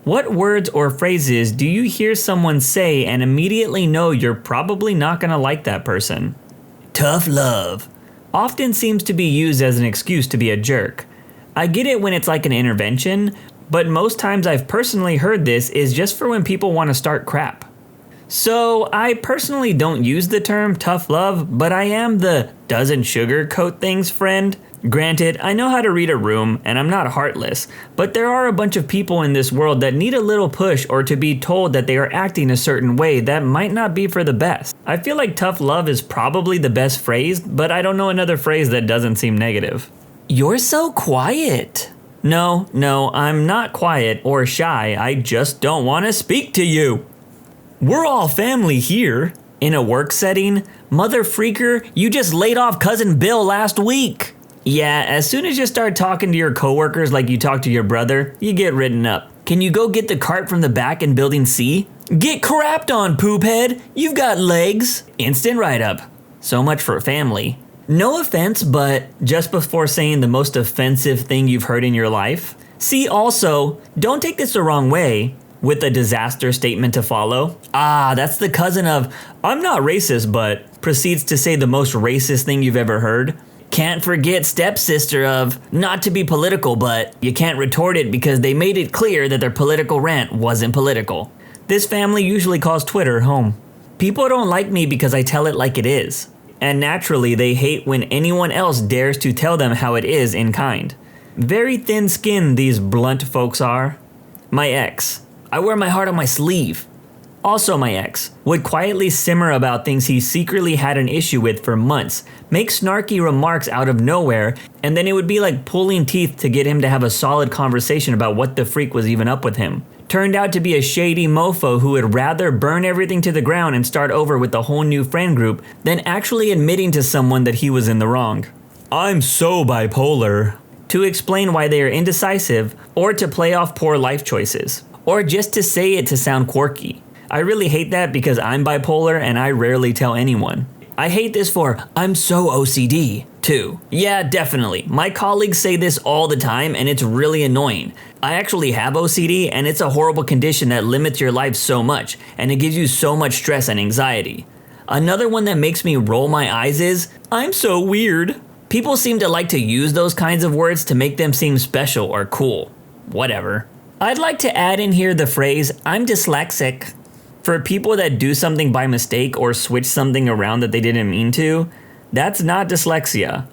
What words or phrases do you hear someone say and immediately know you're probably not gonna like that person? Tough love often seems to be used as an excuse to be a jerk. I get it when it's like an intervention, but most times I've personally heard this is just for when people want to start crap. So I personally don't use the term tough love, but I am the doesn't sugarcoat things friend. Granted, I know how to read a room and I'm not heartless, but there are a bunch of people in this world that need a little push or to be told that they are acting a certain way that might not be for the best. I feel like tough love is probably the best phrase, but I don't know another phrase that doesn't seem negative. You're so quiet. No, I'm not quiet or shy, I just don't want to speak to you. We're all family here. In a work setting, mother freaker, you just laid off cousin Bill last week. Yeah, as soon as you start talking to your coworkers like you talk to your brother, you get written up. Can you go get the cart from the back in building C? Get crapped on, poophead. You've got legs. Instant write-up. So much for family. No offense, but just before saying the most offensive thing you've heard in your life. See, also, don't take this the wrong way, with a disaster statement to follow. That's the cousin of, I'm not racist, but proceeds to say the most racist thing you've ever heard. Can't forget stepsister of, not to be political, but you can't retort it because they made it clear that their political rant wasn't political. This family usually calls Twitter home. People don't like me because I tell it like it is. And naturally, they hate when anyone else dares to tell them how it is in kind. Very thin-skinned these blunt folks are. My ex. I wear my heart on my sleeve. Also my ex would quietly simmer about things he secretly had an issue with for months, make snarky remarks out of nowhere, and then it would be like pulling teeth to get him to have a solid conversation about what the freak was even up with him. Turned out to be a shady mofo who would rather burn everything to the ground and start over with a whole new friend group than actually admitting to someone that he was in the wrong. I'm so bipolar. To explain why they are indecisive, or to play off poor life choices, or just to say it to sound quirky. I really hate that because I'm bipolar and I rarely tell anyone. I hate this for, I'm so OCD, too. Yeah, definitely. My colleagues say this all the time and it's really annoying. I actually have OCD and it's a horrible condition that limits your life so much and it gives you so much stress and anxiety. Another one that makes me roll my eyes is, I'm so weird. People seem to like to use those kinds of words to make them seem special or cool. Whatever. I'd like to add in here the phrase, I'm dyslexic. For people that do something by mistake or switch something around that they didn't mean to, that's not dyslexia.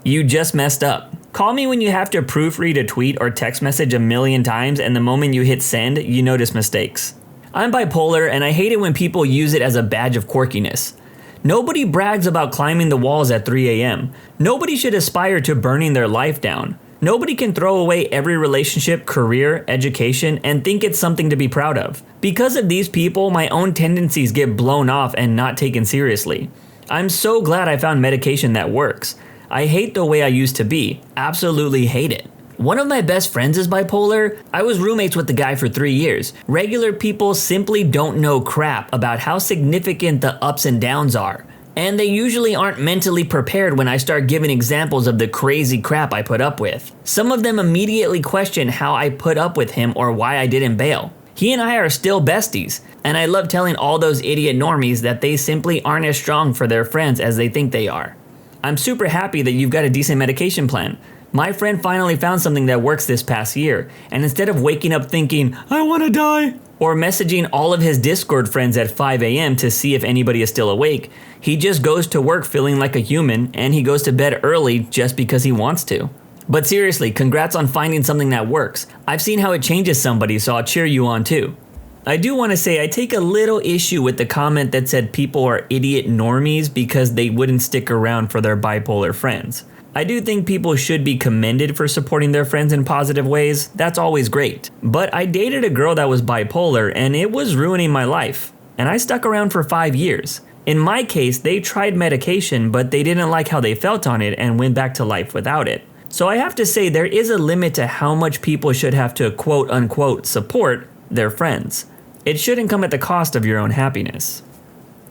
You just messed up. Call me when you have to proofread a tweet or text message a million times and the moment you hit send, you notice mistakes. I'm bipolar and I hate it when people use it as a badge of quirkiness. Nobody brags about climbing the walls at 3 a.m. Nobody should aspire to burning their life down. Nobody can throw away every relationship, career, education, and think it's something to be proud of. Because of these people, my own tendencies get blown off and not taken seriously. I'm so glad I found medication that works. I hate the way I used to be. Absolutely hate it. One of my best friends is bipolar. I was roommates with the guy for 3 years. Regular people simply don't know crap about how significant the ups and downs are. And they usually aren't mentally prepared when I start giving examples of the crazy crap I put up with. Some of them immediately question how I put up with him or why I didn't bail. He and I are still besties, and I love telling all those idiot normies that they simply aren't as strong for their friends as they think they are. I'm super happy that you've got a decent medication plan. My friend finally found something that works this past year, and instead of waking up thinking, I want to die, or messaging all of his Discord friends at 5 a.m. to see if anybody is still awake, he just goes to work feeling like a human, and he goes to bed early just because he wants to. But seriously, congrats on finding something that works. I've seen how it changes somebody, so I'll cheer you on too. I do want to say I take a little issue with the comment that said people are idiot normies because they wouldn't stick around for their bipolar friends. I do think people should be commended for supporting their friends in positive ways. That's always great. But I dated a girl that was bipolar and it was ruining my life. And I stuck around for 5 years. In my case, they tried medication, but they didn't like how they felt on it and went back to life without it. So I have to say there is a limit to how much people should have to quote unquote support their friends. It shouldn't come at the cost of your own happiness.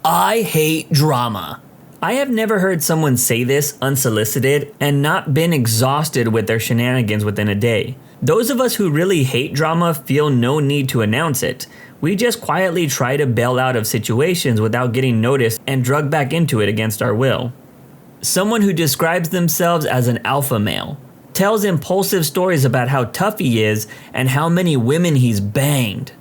I hate drama. I have never heard someone say this unsolicited and not been exhausted with their shenanigans within a day. Those of us who really hate drama feel no need to announce it. We just quietly try to bail out of situations without getting noticed and drug back into it against our will. Someone who describes themselves as an alpha male tells impulsive stories about how tough he is and how many women he's banged.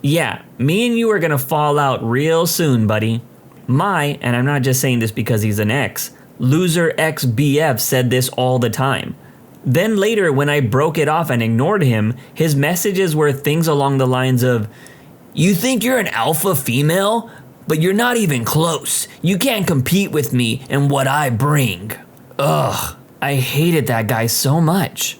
Yeah, me and you are gonna fall out real soon, buddy. And I'm not just saying this because he's an ex, loser ex-BF said this all the time. Then later, when I broke it off and ignored him, his messages were things along the lines of, "You think you're an alpha female? But you're not even close. You can't compete with me and what I bring." Ugh, I hated that guy so much.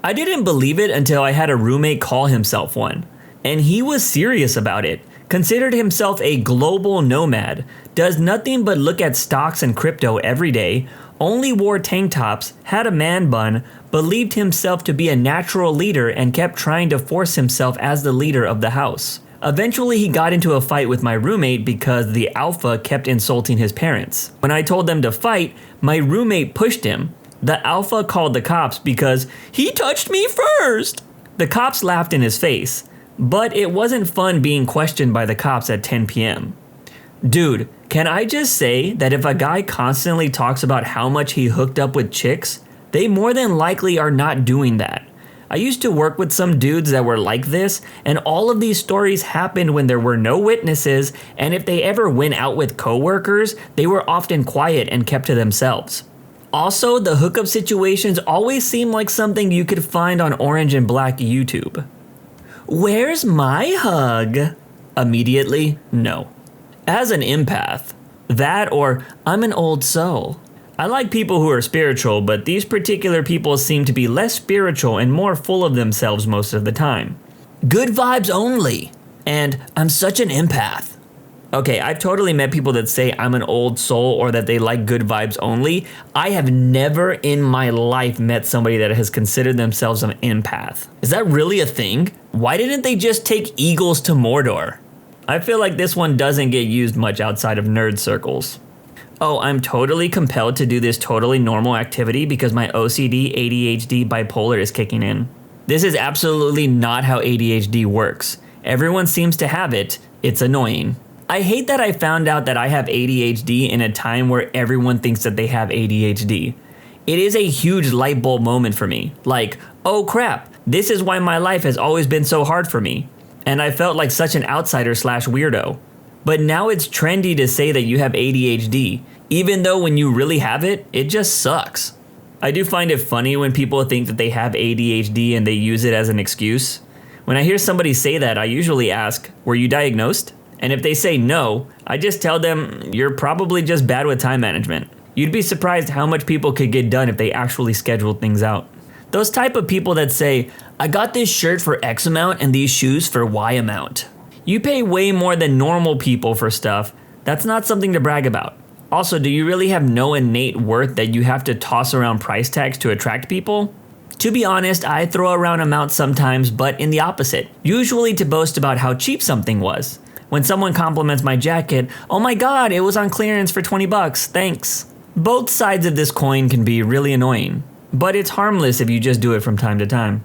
I didn't believe it until I had a roommate call himself one. And he was serious about it. Considered himself a global nomad, does nothing but look at stocks and crypto every day, only wore tank tops, had a man bun, believed himself to be a natural leader and kept trying to force himself as the leader of the house. Eventually he got into a fight with my roommate because the alpha kept insulting his parents. When I told them to fight, my roommate pushed him. The alpha called the cops because he touched me first. The cops laughed in his face, but it wasn't fun being questioned by the cops at 10 p.m. Dude, can I just say that if a guy constantly talks about how much he hooked up with chicks, they more than likely are not doing that. I used to work with some dudes that were like this, and all of these stories happened when there were no witnesses, and if they ever went out with coworkers, they were often quiet and kept to themselves. Also, the hookup situations always seem like something you could find on Orange and Black YouTube. Where's my hug? Immediately, no. As an empath, that or I'm an old soul. I like people who are spiritual, but these particular people seem to be less spiritual and more full of themselves most of the time. Good vibes only, and I'm such an empath. Okay, I've totally met people that say I'm an old soul or that they like good vibes only. I have never in my life met somebody that has considered themselves an empath. Is that really a thing? Why didn't they just take eagles to Mordor? I feel like this one doesn't get used much outside of nerd circles. Oh, I'm totally compelled to do this totally normal activity because my OCD, ADHD, bipolar is kicking in. This is absolutely not how ADHD works. Everyone seems to have it. It's annoying. I hate that I found out that I have ADHD in a time where everyone thinks that they have ADHD. It is a huge light bulb moment for me. Like, oh crap, this is why my life has always been so hard for me. And I felt like such an outsider / weirdo. But now it's trendy to say that you have ADHD, even though when you really have it, it just sucks. I do find it funny when people think that they have ADHD and they use it as an excuse. When I hear somebody say that, I usually ask, were you diagnosed? And if they say no, I just tell them, you're probably just bad with time management. You'd be surprised how much people could get done if they actually scheduled things out. Those type of people that say, I got this shirt for X amount and these shoes for Y amount. You pay way more than normal people for stuff. That's not something to brag about. Also, do you really have no innate worth that you have to toss around price tags to attract people? To be honest, I throw around amounts sometimes, but in the opposite, usually to boast about how cheap something was. When someone compliments my jacket, oh my god, it was on clearance for 20 bucks, thanks. Both sides of this coin can be really annoying, but it's harmless if you just do it from time to time.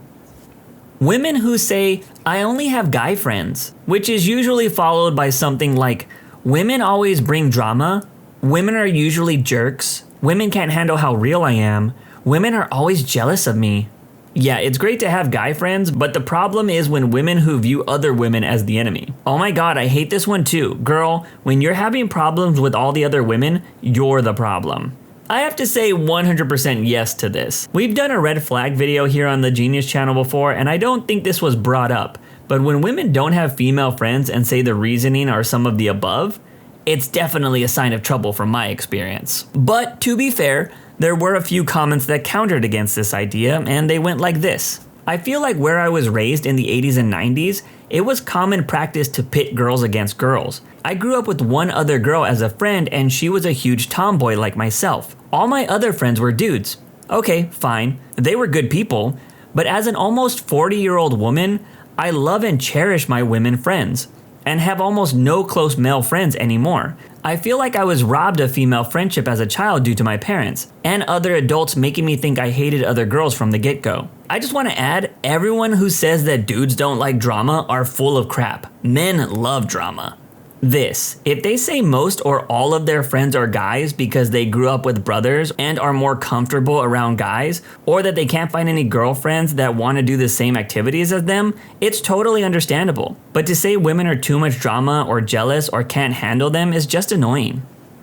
Women who say, I only have guy friends, which is usually followed by something like, women always bring drama, women are usually jerks, women can't handle how real I am, women are always jealous of me. Yeah, it's great to have guy friends, but the problem is when women who view other women as the enemy. Oh my god, I hate this one too. Girl, when you're having problems with all the other women, you're the problem. I have to say 100% yes to this. We've done a red flag video here on the Genius channel before, and I don't think this was brought up, but when women don't have female friends and say the reasoning are some of the above, it's definitely a sign of trouble from my experience. But to be fair, there were a few comments that countered against this idea, and they went like this. I feel like where I was raised in the 80s and 90s, it was common practice to pit girls against girls. I grew up with one other girl as a friend, and she was a huge tomboy like myself. All my other friends were dudes. Okay, fine, they were good people, but as an almost 40-year-old woman, I love and cherish my women friends. and have almost no close male friends anymore. I feel like I was robbed of female friendship as a child due to my parents, and other adults making me think I hated other girls from the get-go. I just want to add, everyone who says that dudes don't like drama are full of crap. Men love drama. If they say most or all of their friends are guys because they grew up with brothers and are more comfortable around guys, or that they can't find any girlfriends that want to do the same activities as them, it's totally understandable. But to say women are too much drama or jealous or can't handle them is just annoying.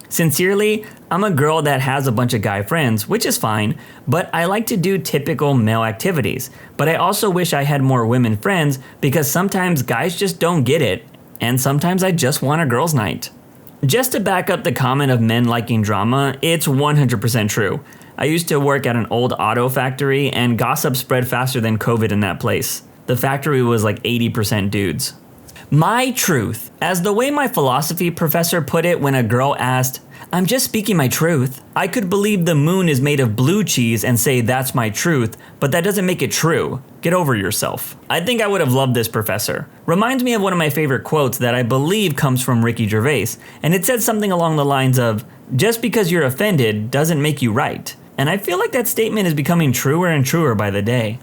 Sincerely, I'm a girl that has a bunch of guy friends, which is fine, but I like to do typical male activities. But I also wish I had more women friends because sometimes guys just don't get it. And sometimes I just want a girls' night. Just to back up the comment of men liking drama, it's 100% true. I used to work at an old auto factory and gossip spread faster than COVID in that place. The factory was like 80% dudes. My truth, as the way my philosophy professor put it when a girl asked, "I'm just speaking my truth." I could believe the moon is made of blue cheese and say that's my truth, but that doesn't make it true. Get over yourself. I think I would have loved this professor. Reminds me of one of my favorite quotes that I believe comes from Ricky Gervais, and it said something along the lines of, "Just because you're offended doesn't make you right." And I feel like that statement is becoming truer and truer by the day.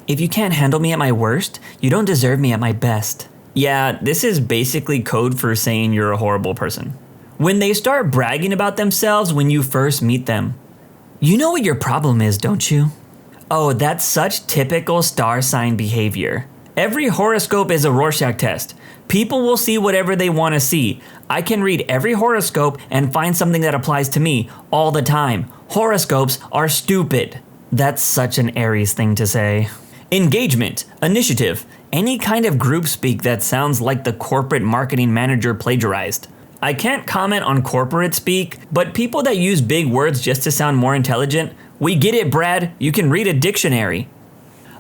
If you can't handle me at my worst, you don't deserve me at my best. Yeah, this is basically code for saying you're a horrible person. When they start bragging about themselves when you first meet them. You know what your problem is, don't you? Oh, that's such typical star sign behavior. Every horoscope is a Rorschach test. People will see whatever they want to see. I can read every horoscope and find something that applies to me all the time. Horoscopes are stupid. That's such an Aries thing to say. Engagement, initiative, any kind of group speak that sounds like the corporate marketing manager plagiarized. I can't comment on corporate speak, but people that use big words just to sound more intelligent, we get it, Brad, you can read a dictionary.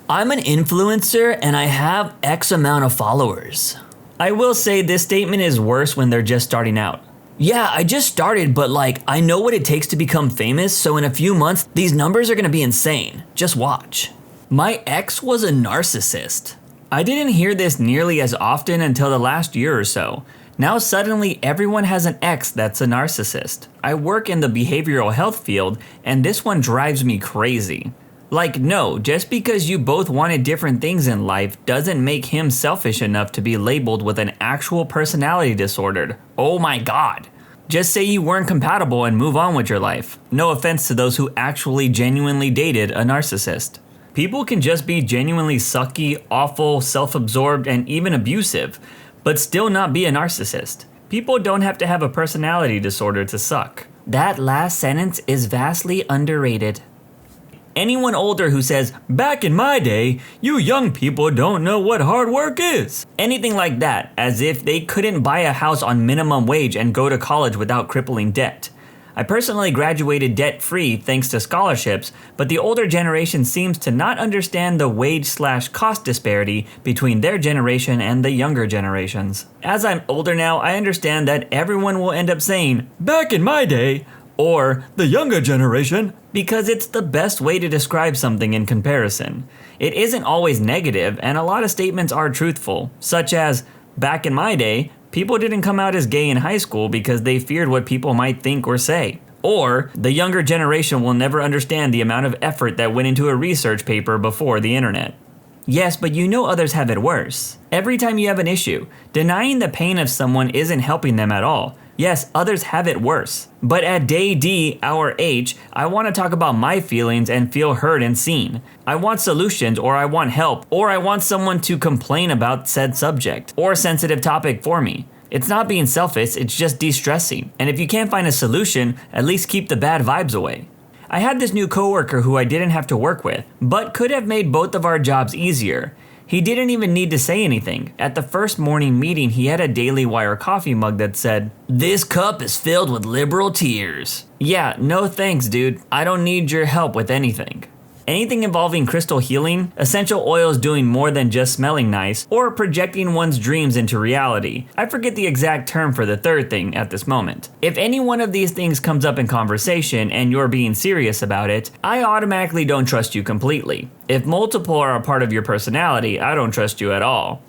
I'm an influencer and I have X amount of followers. I will say this statement is worse when they're just starting out. Yeah, I just started, but I know what it takes to become famous, so in a few months, these numbers are gonna be insane. Just watch. My ex was a narcissist. I didn't hear this nearly as often until the last year or so. Now suddenly everyone has an ex that's a narcissist. I work in the behavioral health field, and this one drives me crazy. No, just because you both wanted different things in life doesn't make him selfish enough to be labeled with an actual personality disorder. Oh my God. Just say you weren't compatible and move on with your life. No offense to those who actually genuinely dated a narcissist. People can just be genuinely sucky, awful, self-absorbed, and even abusive, but still not be a narcissist. People don't have to have a personality disorder to suck. That last sentence is vastly underrated. Anyone older who says, "Back in my day, you young people don't know what hard work is." Anything like that, as if they couldn't buy a house on minimum wage and go to college without crippling debt. I personally graduated debt-free thanks to scholarships, but the older generation seems to not understand the wage/cost disparity between their generation and the younger generations. As I'm older now, I understand that everyone will end up saying, "Back in my day," or "the younger generation," because it's the best way to describe something in comparison. It isn't always negative, and a lot of statements are truthful, such as, "Back in my day, people didn't come out as gay in high school because they feared what people might think or say." Or, "The younger generation will never understand the amount of effort that went into a research paper before the internet." Yes, but you know others have it worse. Every time you have an issue, denying the pain of someone isn't helping them at all. Yes, others have it worse. But at day D, hour H, I want to talk about my feelings and feel heard and seen. I want solutions, or I want help, or I want someone to complain about said subject or sensitive topic for me. It's not being selfish, it's just de-stressing. And if you can't find a solution, at least keep the bad vibes away. I had this new coworker who I didn't have to work with, but could have made both of our jobs easier. He didn't even need to say anything. At the first morning meeting, he had a Daily Wire coffee mug that said, "This cup is filled with liberal tears." Yeah, no thanks, dude. I don't need your help with anything. Anything involving crystal healing, essential oils doing more than just smelling nice, or projecting one's dreams into reality. I forget the exact term for the third thing at this moment. If any one of these things comes up in conversation and you're being serious about it, I automatically don't trust you completely. If multiple are a part of your personality, I don't trust you at all.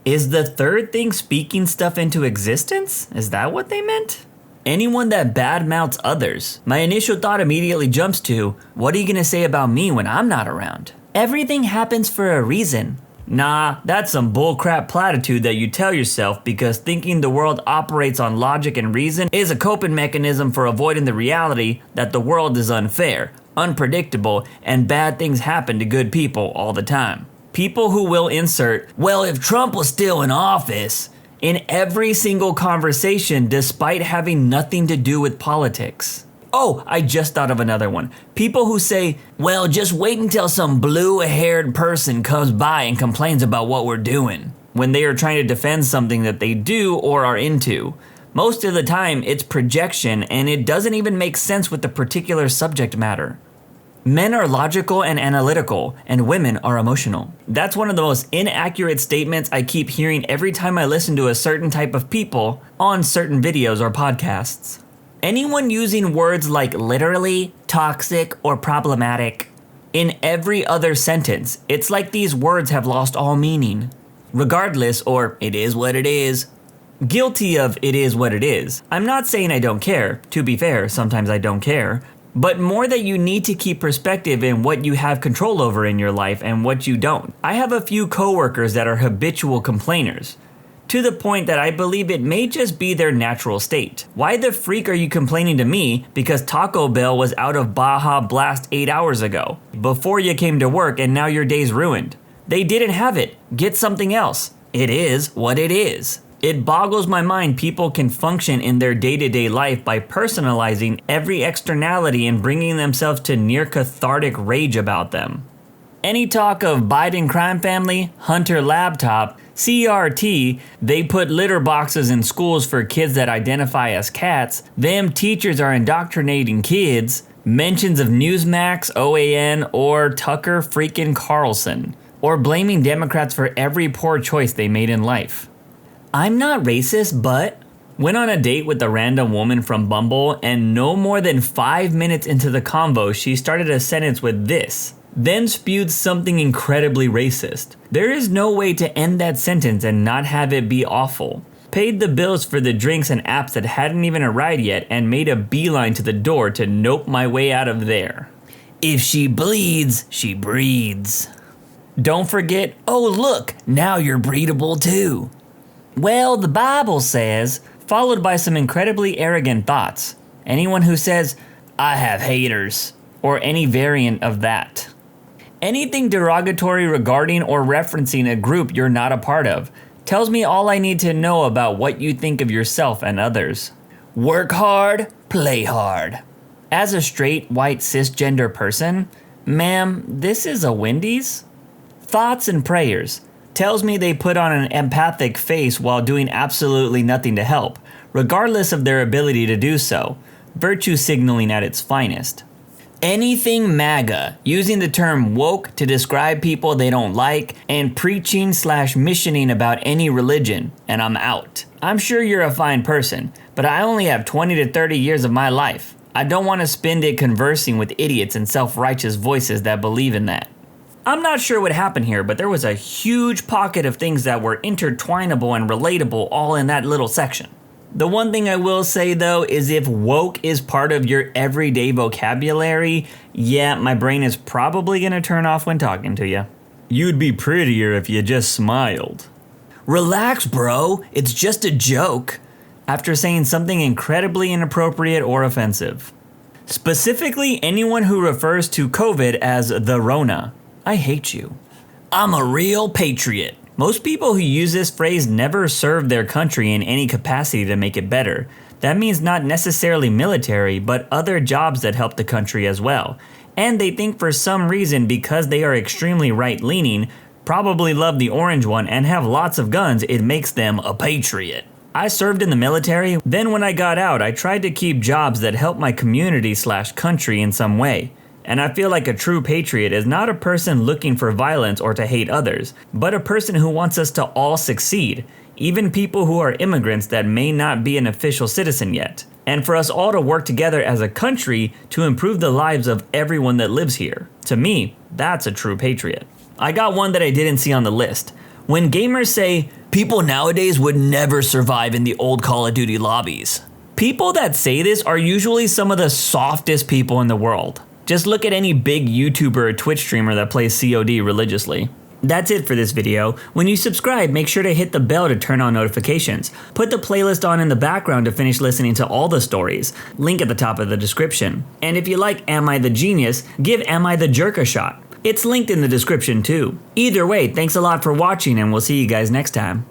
Is the third thing speaking stuff into existence? Is that what they meant? Anyone that badmouths others. My initial thought immediately jumps to, what are you gonna say about me when I'm not around? Everything happens for a reason. Nah, that's some bullcrap platitude that you tell yourself because thinking the world operates on logic and reason is a coping mechanism for avoiding the reality that the world is unfair, unpredictable, and bad things happen to good people all the time. People who will insert, well, if Trump was still in office, in every single conversation despite having nothing to do with politics. Oh, I just thought of another one. People who say, well, just wait until some blue-haired person comes by and complains about what we're doing, when they are trying to defend something that they do or are into. Most of the time, it's projection and it doesn't even make sense with the particular subject matter. Men are logical and analytical, and women are emotional. That's one of the most inaccurate statements I keep hearing every time I listen to a certain type of people on certain videos or podcasts. Anyone using words like literally, toxic, or problematic in every other sentence, it's like these words have lost all meaning. Regardless, or it is what it is. Guilty of it is what it is. I'm not saying I don't care. To be fair, sometimes I don't care. But more that you need to keep perspective in what you have control over in your life and what you don't. I have a few coworkers that are habitual complainers, to the point that I believe it may just be their natural state. Why the freak are you complaining to me because Taco Bell was out of Baja Blast 8 hours ago, before you came to work and now your day's ruined? They didn't have it. Get something else. It is what it is. It boggles my mind people can function in their day-to-day life by personalizing every externality and bringing themselves to near cathartic rage about them. Any talk of Biden crime family, Hunter laptop, CRT, they put litter boxes in schools for kids that identify as cats, them teachers are indoctrinating kids, mentions of Newsmax, OAN, or Tucker freaking Carlson, or blaming Democrats for every poor choice they made in life. I'm not racist, but went on a date with a random woman from Bumble, and no more than 5 minutes into the convo, she started a sentence with this, then spewed something incredibly racist. There is no way to end that sentence and not have it be awful. Paid the bills for the drinks and apps that hadn't even arrived yet and made a beeline to the door to nope my way out of there. If she bleeds, she breeds. Don't forget, oh look, now you're breedable too. Well, the Bible says, followed by some incredibly arrogant thoughts. Anyone who says, I have haters, or any variant of that. Anything derogatory regarding or referencing a group you're not a part of tells me all I need to know about what you think of yourself and others. Work hard, play hard. As a straight, white, cisgender person, ma'am, this is a Wendy's? Thoughts and prayers. Tells me they put on an empathic face while doing absolutely nothing to help, regardless of their ability to do so. Virtue signaling at its finest. Anything MAGA, using the term woke to describe people they don't like, and preaching/missioning about any religion, and I'm out. I'm sure you're a fine person, but I only have 20 to 30 years of my life. I don't want to spend it conversing with idiots and self-righteous voices that believe in that. I'm not sure what happened here, but there was a huge pocket of things that were intertwinable and relatable all in that little section. The one thing I will say though is if woke is part of your everyday vocabulary, yeah, my brain is probably gonna turn off when talking to you. You'd be prettier if you just smiled. Relax, bro, it's just a joke. After saying something incredibly inappropriate or offensive. Specifically, anyone who refers to COVID as the Rona. I hate you. I'm a real patriot. Most people who use this phrase never served their country in any capacity to make it better. That means not necessarily military, but other jobs that help the country as well. And they think for some reason because they are extremely right-leaning, probably love the orange one and have lots of guns, it makes them a patriot. I served in the military, then when I got out, I tried to keep jobs that help my community/country in some way. And I feel like a true patriot is not a person looking for violence or to hate others, but a person who wants us to all succeed, even people who are immigrants that may not be an official citizen yet. And for us all to work together as a country to improve the lives of everyone that lives here. To me, that's a true patriot. I got one that I didn't see on the list. When gamers say, People nowadays would never survive in the old Call of Duty lobbies. People that say this are usually some of the softest people in the world. Just look at any big YouTuber or Twitch streamer that plays COD religiously. That's it for this video. When you subscribe, make sure to hit the bell to turn on notifications. Put the playlist on in the background to finish listening to all the stories. Link at the top of the description. And if you like Am I the Genius, give Am I the Jerk a shot. It's linked in the description too. Either way, thanks a lot for watching and we'll see you guys next time.